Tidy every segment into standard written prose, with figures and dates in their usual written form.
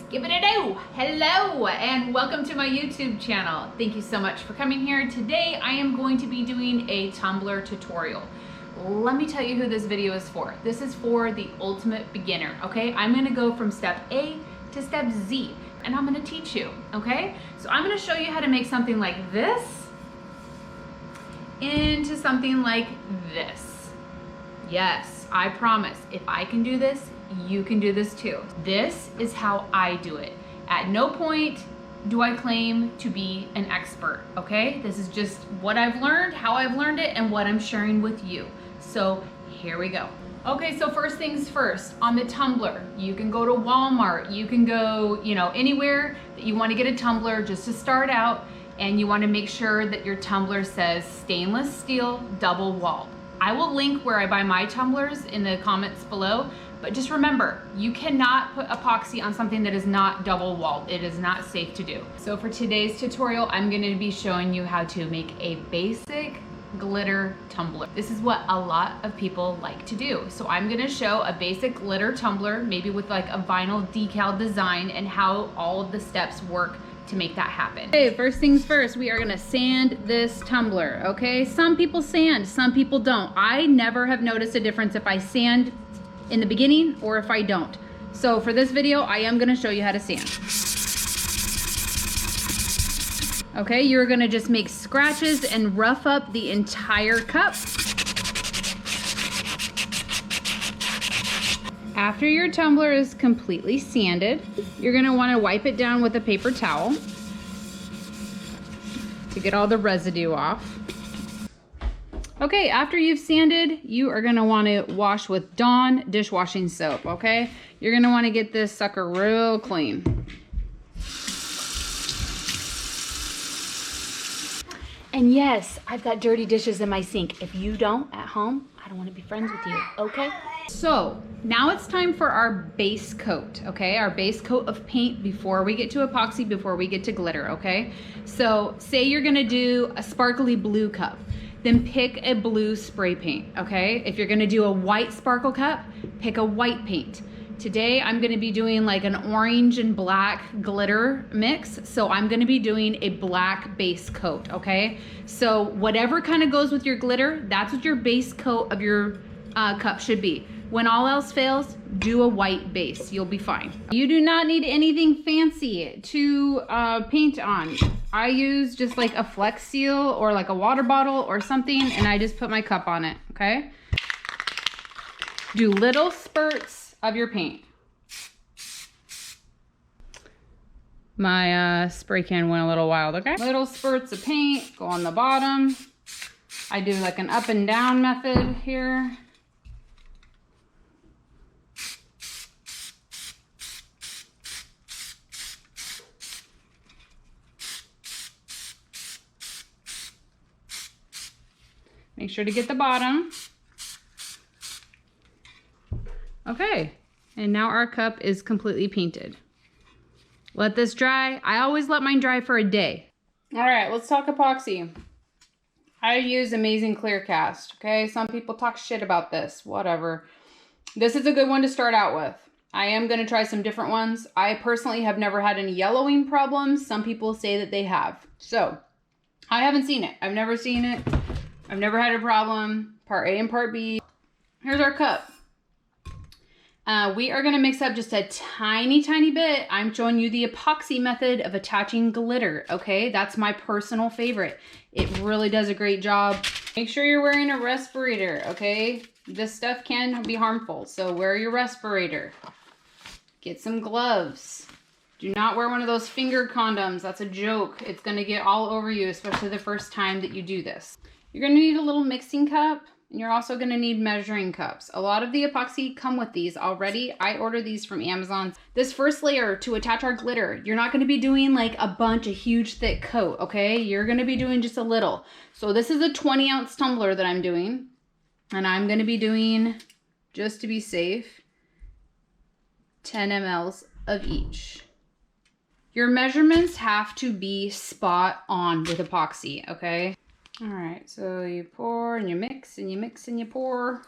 Skibbity-doo! Hello and welcome to my YouTube channel. Thank you so much for coming here. Today I am going to be doing a tumbler tutorial. Let me tell you who this video is for. This is for the ultimate beginner, okay? I'm gonna go from step A to step Z and I'm gonna teach you, okay? So I'm gonna show you how to make something like this into something like this. Yes, I promise, if I can do this, you can do this too. This is how I do it. At no point do I claim to be an expert, okay? This is just what I've learned, how I've learned it, and what I'm sharing with you. So here we go. Okay, so first things first, on the tumbler, you can go to Walmart, you can go, anywhere that you want to get a tumbler just to start out, and you want to make sure that your tumbler says stainless steel double walled. I will link where I buy my tumblers in the comments below. But just remember, you cannot put epoxy on something that is not double walled. It is not safe to do. So for today's tutorial, I'm going to be showing you how to make a basic glitter tumbler. This is what a lot of people like to do. So I'm going to show a basic glitter tumbler, maybe with like a vinyl decal design, and how all of the steps work to make that happen. Okay, first things first, we are gonna sand this tumbler, okay? Some people sand, some people don't. I never have noticed a difference if I sand in the beginning or if I don't. So for this video, I am gonna show you how to sand. Okay, you're gonna just make scratches and rough up the entire cup. After your tumbler is completely sanded, you're gonna wanna wipe it down with a paper towel to get all the residue off. Okay, after you've sanded, you are gonna wanna wash with Dawn dishwashing soap, okay? You're gonna wanna get this sucker real clean. And yes, I've got dirty dishes in my sink. If you don't at home, I don't wanna be friends with you, okay? So now it's time for our base coat, okay? Our base coat of paint before we get to epoxy, before we get to glitter, okay? So say you're gonna do a sparkly blue cup, then pick a blue spray paint, okay? If you're gonna do a white sparkle cup, pick a white paint. Today I'm gonna be doing like an orange and black glitter mix, so I'm gonna be doing a black base coat, okay? So whatever kind of goes with your glitter, that's what your base coat of your cup should be. When all else fails, do a white base. You'll be fine. You do not need anything fancy to paint on. I use just like a Flex Seal or like a water bottle or something, and I just put my cup on it, okay? Do little spurts of your paint. My spray can went a little wild, okay? Little spurts of paint go on the bottom. I do like an up and down method here. Make sure to get the bottom. Okay, and now our cup is completely painted. Let this dry. I always let mine dry for a day. All right, let's talk epoxy. I use Amazing Clear Cast, okay? Some people talk shit about this, whatever. This is a good one to start out with. I am gonna try some different ones. I personally have never had any yellowing problems. Some people say that they have. So, I haven't seen it. I've never seen it. I've never had a problem. Part A and part B. Here's our cup. We are gonna mix up just a tiny, tiny bit. I'm showing you the epoxy method of attaching glitter, okay? That's my personal favorite. It really does a great job. Make sure you're wearing a respirator, okay? This stuff can be harmful, so wear your respirator. Get some gloves. Do not wear one of those finger condoms. That's a joke. It's gonna get all over you, especially the first time that you do this. You're gonna need a little mixing cup, and you're also gonna need measuring cups. A lot of the epoxy come with these already. I order these from Amazon. This first layer to attach our glitter, you're not gonna be doing like a bunch, a huge thick coat, okay? You're gonna be doing just a little. So this is a 20-ounce tumbler that I'm doing, and I'm gonna be doing, just to be safe, 10 mLs of each. Your measurements have to be spot on with epoxy, okay? All right, so you pour and you mix and you mix and you pour.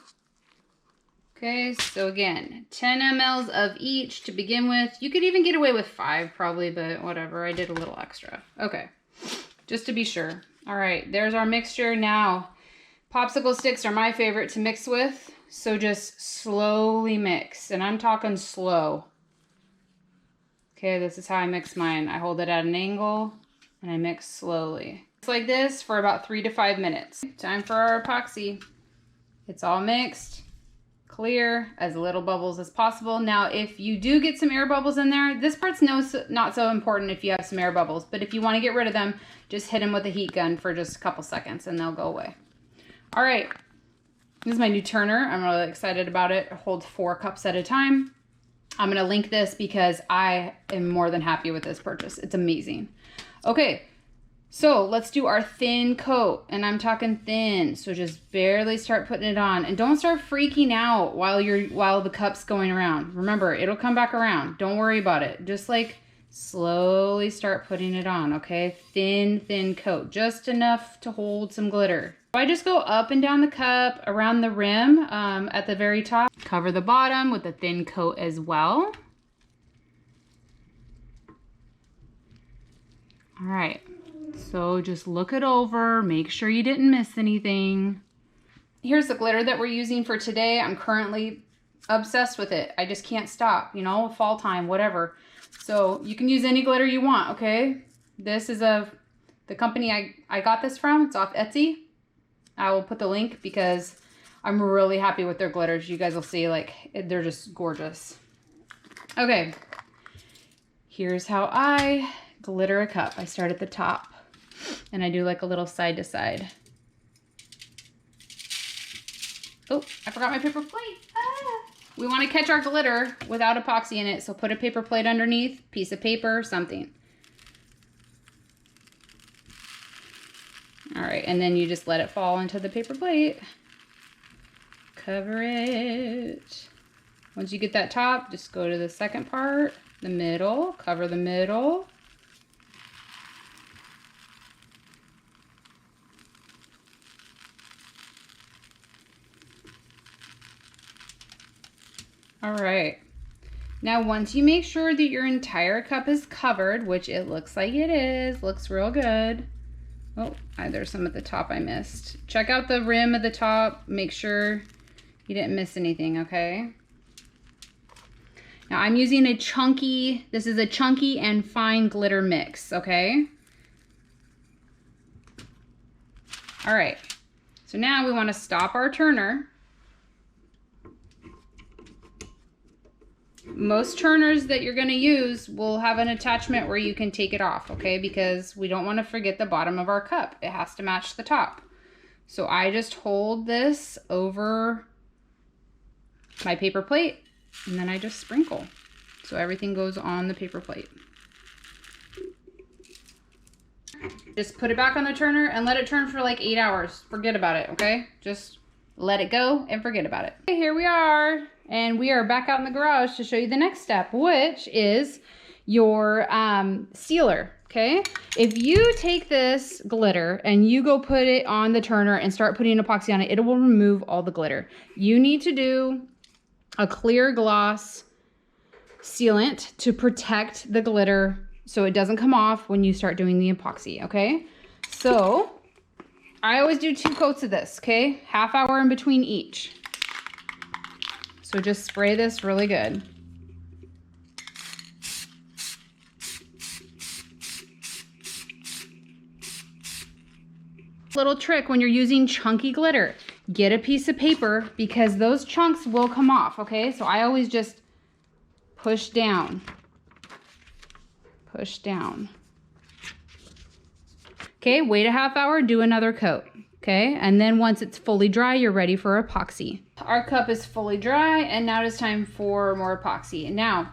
Okay, so again, 10 mLs of each to begin with. You could even get away with 5 probably, but whatever. I did a little extra. Okay, just to be sure. All right, there's our mixture. Now, popsicle sticks are my favorite to mix with, so just slowly mix, and I'm talking slow. Okay, this is how I mix mine. I hold it at an angle, and I mix slowly. It's like this for about 3 to 5 minutes. Time for our epoxy. It's all mixed. Clear, as little bubbles as possible. Now, if you do get some air bubbles in there, this part's not so important if you have some air bubbles, but if you want to get rid of them, just hit them with a heat gun for just a couple seconds and they'll go away. All right, this is my new turner. I'm really excited about it. It holds 4 cups at a time. I'm gonna link this because I am more than happy with this purchase. It's amazing. Okay. So let's do our thin coat, and I'm talking thin. So just barely start putting it on, and don't start freaking out while the cup's going around. Remember, it'll come back around. Don't worry about it. Just like slowly start putting it on, okay? Thin coat, just enough to hold some glitter. So I just go up and down the cup, around the rim, at the very top. Cover the bottom with a thin coat as well. All right. So just look it over, make sure you didn't miss anything. Here's the glitter that we're using for today. I'm currently obsessed with it. I just can't stop, you know, fall time, whatever. So you can use any glitter you want, okay? This is the company I got this from. It's off Etsy. I will put the link because I'm really happy with their glitters. You guys will see, like, they're just gorgeous. Okay, here's how I glitter a cup. I start at the top. And I do like a little side to side. Oh, I forgot my paper plate. Ah. We want to catch our glitter without epoxy in it, so put a paper plate underneath, piece of paper, something. All right, and then you just let it fall into the paper plate. Cover it. Once you get that top, just go to the second part, the middle, cover the middle. All right, now once you make sure that your entire cup is covered, which it looks like it is, looks real good. Oh, there's some at the top I missed. Check out the rim at the top, make sure you didn't miss anything, okay? Now I'm using this is a chunky and fine glitter mix, okay? All right, so now we wanna stop our turner. Most turners that you're going to use will have an attachment where you can take it off, okay? Because we don't want to forget the bottom of our cup. It has to match the top. So I just hold this over my paper plate and then I just sprinkle. So everything goes on the paper plate. Just put it back on the turner and let it turn for like 8 hours. Forget about it, okay? Just let it go and forget about it. Okay, here we are. And we are back out in the garage to show you the next step, which is your sealer, okay? If you take this glitter and you go put it on the turner and start putting epoxy on it, it will remove all the glitter. You need to do a clear gloss sealant to protect the glitter so it doesn't come off when you start doing the epoxy, okay? So I always do 2 coats of this, okay? Half hour in between each. So just spray this really good. Little trick when you're using chunky glitter, get a piece of paper because those chunks will come off, okay? So I always just push down. Push down. Okay, wait a half hour, do another coat. Okay, and then once it's fully dry, you're ready for epoxy. Our cup is fully dry, and now it's time for more epoxy. Now,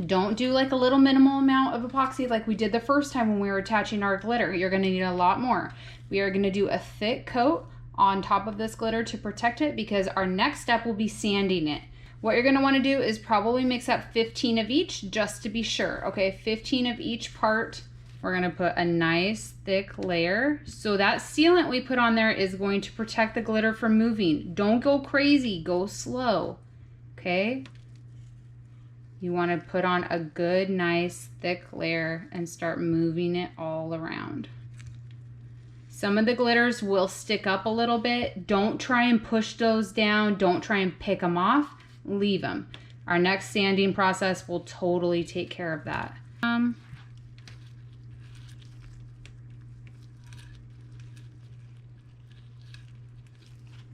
don't do like a little minimal amount of epoxy like we did the first time when we were attaching our glitter. You're gonna need a lot more. We are gonna do a thick coat on top of this glitter to protect it because our next step will be sanding it. What you're gonna wanna do is probably mix up 15 of each just to be sure, okay? 15 of each part. We're gonna put a nice thick layer. So that sealant we put on there is going to protect the glitter from moving. Don't go crazy, go slow. okay? You want to put on a good, nice, thick layer and start moving it all around. Some of the glitters will stick up a little bit. Don't try and push those down. Don't try and pick them off. Leave them. Our next sanding process will totally take care of that.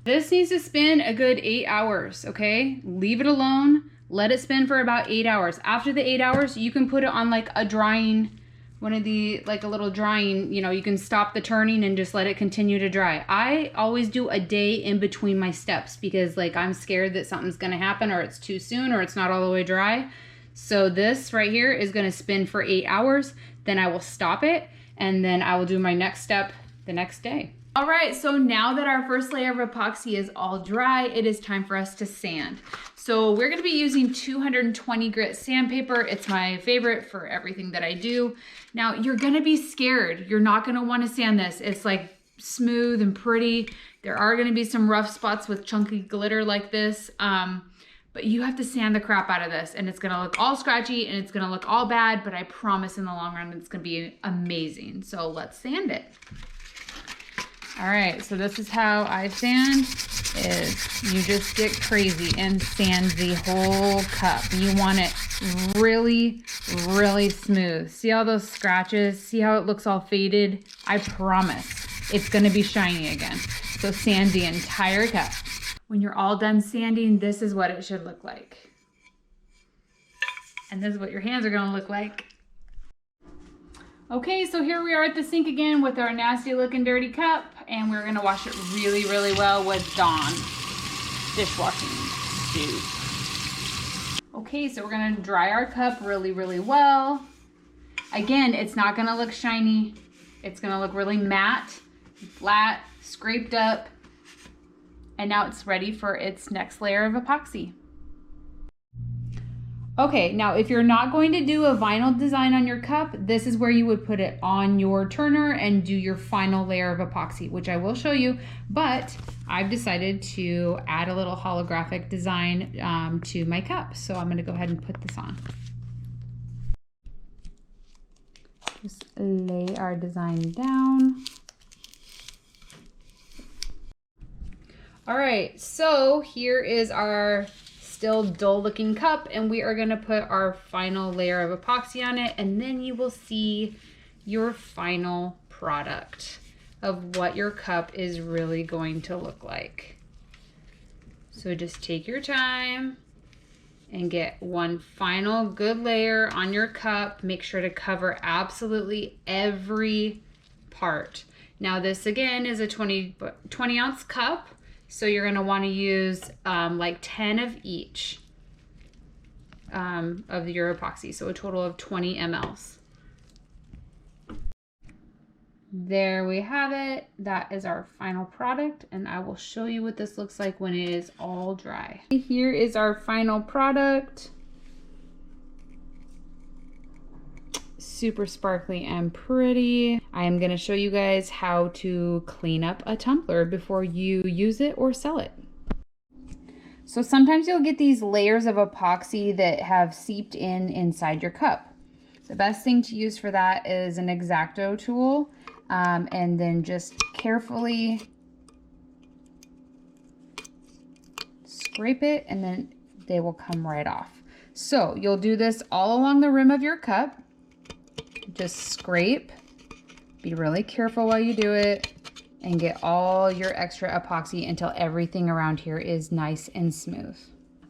This needs to spin a good 8 hours, okay? Leave it alone. Let it spin for about 8 hours. After the 8 hours, you can put it on like a drying, like a little drying, you know, you can stop the turning and just let it continue to dry. I always do a day in between my steps because like I'm scared that something's gonna happen or it's too soon or it's not all the way dry. So this right here is gonna spin for 8 hours. Then I will stop it and then I will do my next step the next day. All right, so now that our first layer of epoxy is all dry, it is time for us to sand. So we're gonna be using 220 grit sandpaper. It's my favorite for everything that I do. Now you're gonna be scared. You're not gonna wanna sand this. It's like smooth and pretty. There are gonna be some rough spots with chunky glitter like this, but you have to sand the crap out of this and it's gonna look all scratchy and it's gonna look all bad, but I promise in the long run, it's gonna be amazing. So let's sand it. All right, so this is how I sand, is you just get crazy and sand the whole cup. You want it really, really smooth. See all those scratches? See how it looks all faded? I promise it's gonna be shiny again. So sand the entire cup. When you're all done sanding, this is what it should look like. And this is what your hands are gonna look like. Okay, so here we are at the sink again with our nasty looking dirty cup, and we're gonna wash it really, really well with Dawn dishwashing soup. Okay, so we're gonna dry our cup really, really well. Again, it's not gonna look shiny. It's gonna look really matte, flat, scraped up, and now it's ready for its next layer of epoxy. Okay, now if you're not going to do a vinyl design on your cup, this is where you would put it on your turner and do your final layer of epoxy, which I will show you, but I've decided to add a little holographic design to my cup. So I'm gonna go ahead and put this on. Just lay our design down. All right, so here is our still dull looking cup, and we are going to put our final layer of epoxy on it, and then you will see your final product of what your cup is really going to look like. So just take your time and get one final good layer on your cup. Make sure to cover absolutely every part. Now this again is a 20 ounce cup. So you're gonna wanna use like 10 of each of your epoxy. So a total of 20 mLs. There we have it. That is our final product, and I will show you what this looks like when it is all dry. Here is our final product. Super sparkly and pretty. I am going to show you guys how to clean up a tumbler before you use it or sell it. So sometimes you'll get these layers of epoxy that have seeped inside your cup. The best thing to use for that is an X-Acto tool, and then just carefully scrape it and then they will come right off. So you'll do this all along the rim of your cup. Just scrape, be really careful while you do it, and get all your extra epoxy until everything around here is nice and smooth.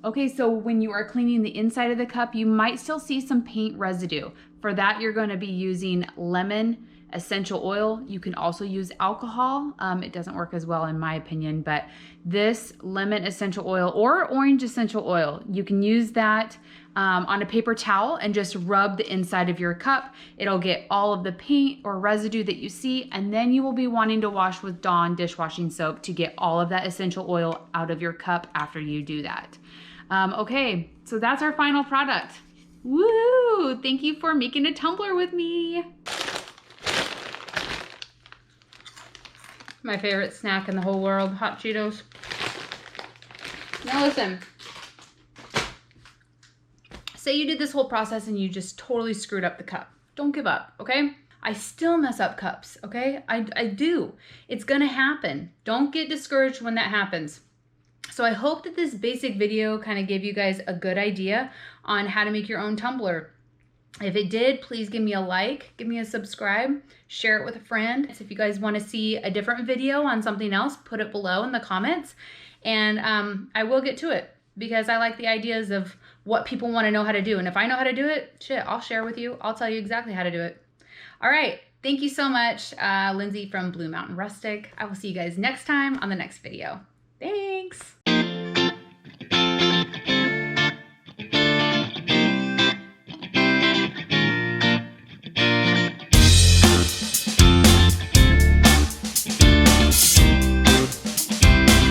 Okay, so when you are cleaning the inside of the cup, you might still see some paint residue. For that, you're going to be using lemon essential oil. You can also use alcohol. It doesn't work as well in my opinion, but this lemon essential oil or orange essential oil, you can use that on a paper towel and just rub the inside of your cup. It'll get all of the paint or residue that you see, and then you will be wanting to wash with Dawn dishwashing soap to get all of that essential oil out of your cup after you do that. Okay, so that's our final product. Woo! Thank you for making a tumbler with me. My favorite snack in the whole world, hot Cheetos. Now listen, say you did this whole process and you just totally screwed up the cup. Don't give up, okay? I still mess up cups, okay? I do. It's gonna happen. Don't get discouraged when that happens. So I hope that this basic video kind of gave you guys a good idea on how to make your own tumbler. If it did, please give me a like, give me a subscribe, share it with a friend. So if you guys want to see a different video on something else, put it below in the comments, and I will get to it because I like the ideas of what people want to know how to do. And if I know how to do it, shit, I'll share with you. I'll tell you exactly how to do it. All right. Thank you so much, Lindsay from Blue Mountain Rustic. I will see you guys next time on the next video. Thanks.